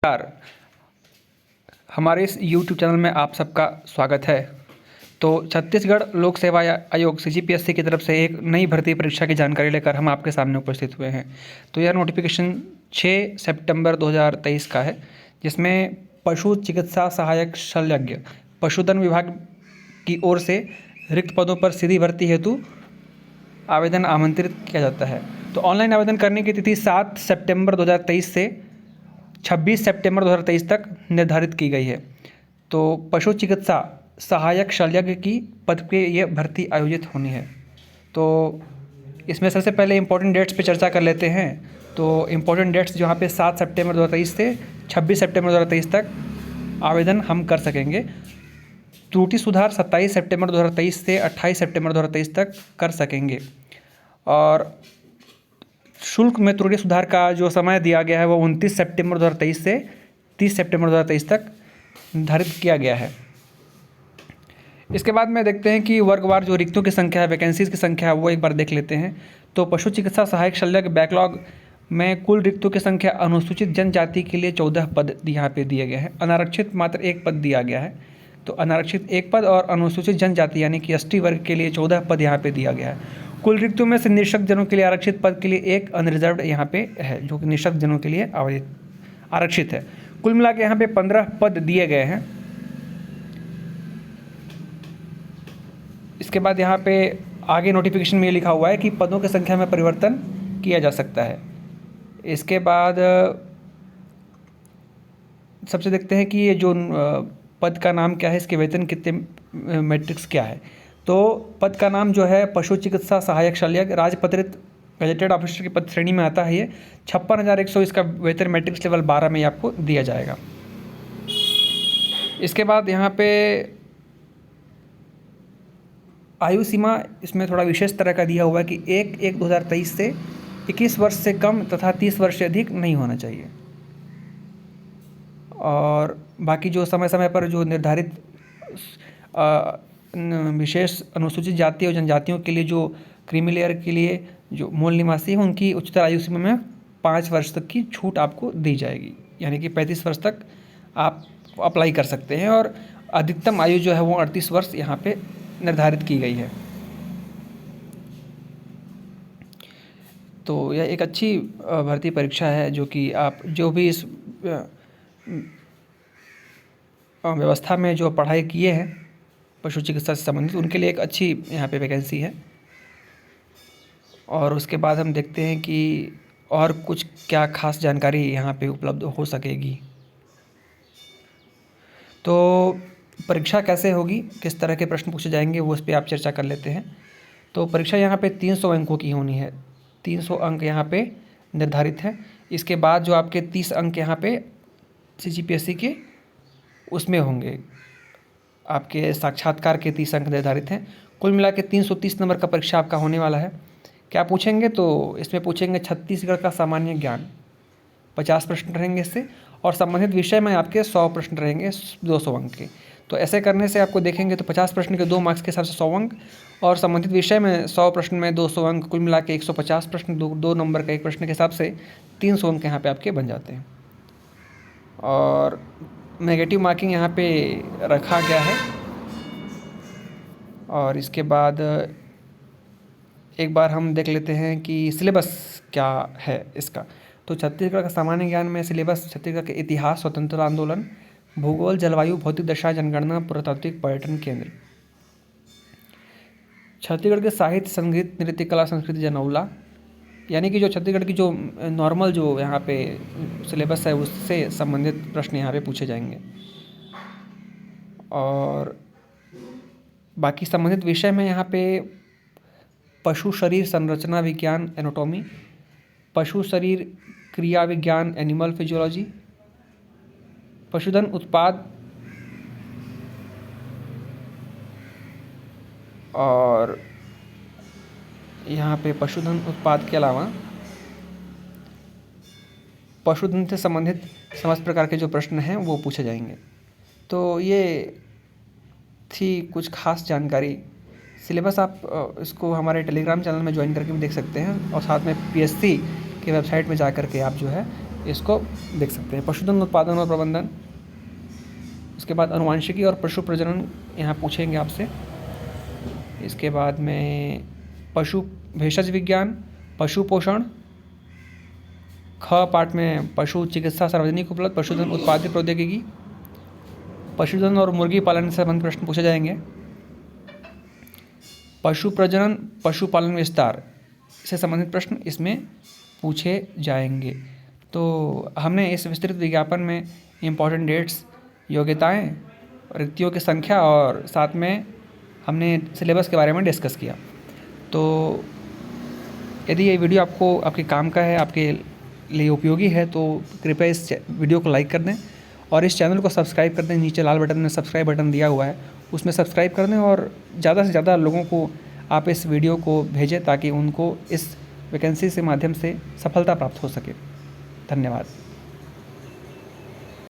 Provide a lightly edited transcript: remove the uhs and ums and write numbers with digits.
नमस्कार। हमारे इस YouTube चैनल में आप सबका स्वागत है। तो छत्तीसगढ़ लोक सेवा आयोग CGPSC की तरफ से एक नई भर्ती परीक्षा की जानकारी लेकर हम आपके सामने उपस्थित हुए हैं। तो यह नोटिफिकेशन 6 सितंबर 2023 का है, जिसमें पशु चिकित्सा सहायक शल्यज्ञ पशुधन विभाग की ओर से रिक्त पदों पर सीधी भर्ती हेतु आवेदन आमंत्रित किया जाता है। तो ऑनलाइन आवेदन करने की तिथि 7 सितंबर 2023 से 26 सितंबर 2023 तक निर्धारित की गई है। तो पशु चिकित्सा सहायक शल्यज्ञ की पद पे ये भर्ती आयोजित होनी है। तो इसमें सबसे पहले इम्पोर्टेंट डेट्स पे चर्चा कर लेते हैं। तो इम्पोर्टेंट डेट्स जहाँ पे 7 सितंबर 2023 से 26 सितंबर 2023 तक आवेदन हम कर सकेंगे। त्रुटि सुधार 27 सितंबर 2023 से 28 सितंबर 2023 तक कर सकेंगे। और शुल्क में त्रुटि सुधार का जो समय दिया गया है वो 29 सितंबर 2023 से 30 सितंबर 2023 तक निर्धारित किया गया है। इसके बाद में देखते हैं कि वर्गवार जो रिक्तियों की संख्या है, वैकेंसीज़ की संख्या है, वो एक बार देख लेते हैं। तो पशु चिकित्सा सहायक शल्यज्ञ बैकलॉग में कुल रिक्तियों की संख्या अनुसूचित जनजाति के लिए 14 पद यहाँ पे दिए गए हैं। अनारक्षित मात्र 1 पद दिया गया है। तो अनारक्षित 1 पद और अनुसूचित जनजाति यानी कि ST वर्ग के लिए 14 पद यहाँ पे दिया गया है। कुल रिक्तियों में से निरक्षक जनों के लिए आरक्षित पद के लिए एक अनरिजर्व्ड यहाँ पे है, जो कि निरक्षक जनों के लिए आरक्षित है। कुल मिला के यहाँ पे 15 पद दिए गए हैं। इसके बाद यहाँ पे आगे नोटिफिकेशन में ये लिखा हुआ है कि पदों की संख्या में परिवर्तन किया जा सकता है। इसके बाद सबसे देखते हैं कि ये जो पद का नाम क्या है, इसके वेतन कितने मैट्रिक्स क्या है। तो पद का नाम जो है पशु चिकित्सा सहायक शल्यज्ञ राजपत्रित गजेटेड ऑफिसर की पद श्रेणी में आता है। ये 56,100 इसका वेतन मैट्रिक्स लेवल 12 में आपको दिया जाएगा। इसके बाद यहाँ पे आयु सीमा इसमें थोड़ा विशेष तरह का दिया हुआ है कि 1/1/2023 से 21 वर्ष से कम तथा 30 वर्ष से अधिक नहीं होना चाहिए। और बाकी जो समय समय पर जो निर्धारित विशेष अनुसूचित जाति और जनजातियों के लिए जो क्रीमी लेयर के लिए जो मूल निवासी हैं, उनकी उच्चतर आयु सीमा में 5 वर्ष तक की छूट आपको दी जाएगी, यानी कि 35 वर्ष तक आप अप्लाई कर सकते हैं। और अधिकतम आयु जो है वो 38 वर्ष यहाँ पे निर्धारित की गई है। तो यह एक अच्छी भर्ती परीक्षा है, जो कि आप जो भी इस व्यवस्था में जो पढ़ाई किए हैं पशु चिकित्सा से संबंधित, उनके लिए एक अच्छी यहाँ पे वैकेंसी है। और उसके बाद हम देखते हैं कि और कुछ क्या खास जानकारी यहाँ पे उपलब्ध हो सकेगी। तो परीक्षा कैसे होगी, किस तरह के प्रश्न पूछे जाएंगे, वो उस पर आप चर्चा कर लेते हैं। तो परीक्षा यहाँ पे 300 अंकों की होनी है। 300 अंक यहाँ पे निर्धारित है। इसके बाद जो आपके 30 अंक यहाँ पे CGPSC के उसमें होंगे, आपके साक्षात्कार के 30 अंक निर्धारित हैं। कुल मिला के 330 नंबर का परीक्षा आपका होने वाला है। क्या पूछेंगे, तो इसमें पूछेंगे छत्तीसगढ़ का सामान्य ज्ञान, 50 प्रश्न रहेंगे इससे। और संबंधित विषय में आपके 100 प्रश्न रहेंगे 200 अंक के। तो ऐसे करने से आपको देखेंगे तो 50 प्रश्न के 2 मार्क्स के हिसाब से 100 अंक, और संबंधित विषय में 100 प्रश्न में 200 अंक, कुल मिला के 150 प्रश्न, 2 नंबर का एक प्रश्न के हिसाब से 300 अंक यहाँ पे आपके बन जाते हैं। और नेगेटिव मार्किंग यहाँ पे रखा गया है। और इसके बाद एक बार हम देख लेते हैं कि सिलेबस क्या है इसका। तो छत्तीसगढ़ का सामान्य ज्ञान में सिलेबस छत्तीसगढ़ के इतिहास, स्वतंत्रता आंदोलन, भूगोल, जलवायु, भौतिक दशा, जनगणना, पुरातात्विक, पर्यटन केंद्र। छत्तीसगढ़ के साहित्य, संगीत, नृत्य, कला, संस्कृति, जनौला, यानी कि जो छत्तीसगढ़ की जो नॉर्मल जो यहाँ पे सिलेबस है उससे संबंधित प्रश्न यहाँ पे पूछे जाएंगे। और बाकी संबंधित विषय में यहाँ पे पशु शरीर संरचना विज्ञान एनाटॉमी, पशु शरीर क्रिया विज्ञान एनिमल फिजियोलॉजी, पशुधन उत्पाद, और यहाँ पे पशुधन उत्पाद के अलावा पशुधन से संबंधित समस्त प्रकार के जो प्रश्न हैं वो पूछे जाएंगे। तो ये थी कुछ खास जानकारी। सिलेबस आप इसको हमारे टेलीग्राम चैनल में ज्वाइन करके भी देख सकते हैं, और साथ में PSC की वेबसाइट में जा कर के आप जो है इसको देख सकते हैं। पशुधन उत्पादन और प्रबंधन, उसके बाद अनुवांशिकी और पशु प्रजनन यहाँ पूछेंगे आपसे। इसके बाद में पशु भेषज विज्ञान, पशु पोषण, ख पार्ट में पशु चिकित्सा सार्वजनिक उपलब्ध, पशुधन उत्पादित प्रौद्योगिकी, पशुधन और मुर्गी पालन से संबंधित प्रश्न पूछे जाएंगे। पशु प्रजनन, पशुपालन विस्तार से संबंधित प्रश्न इसमें पूछे जाएंगे। तो हमने इस विस्तृत विज्ञापन में इम्पॉर्टेंट डेट्स, योग्यताएं, रिक्तियों की संख्या और साथ में हमने सिलेबस के बारे में डिस्कस किया। तो यदि ये वीडियो आपको आपके काम का है, आपके लिए उपयोगी है, तो कृपया इस वीडियो को लाइक कर दें और इस चैनल को सब्सक्राइब कर दें। नीचे लाल बटन में सब्सक्राइब बटन दिया हुआ है, उसमें सब्सक्राइब कर दें और ज़्यादा से ज़्यादा लोगों को आप इस वीडियो को भेजें ताकि उनको इस वैकेंसी से माध्यम से सफलता प्राप्त हो सके। धन्यवाद।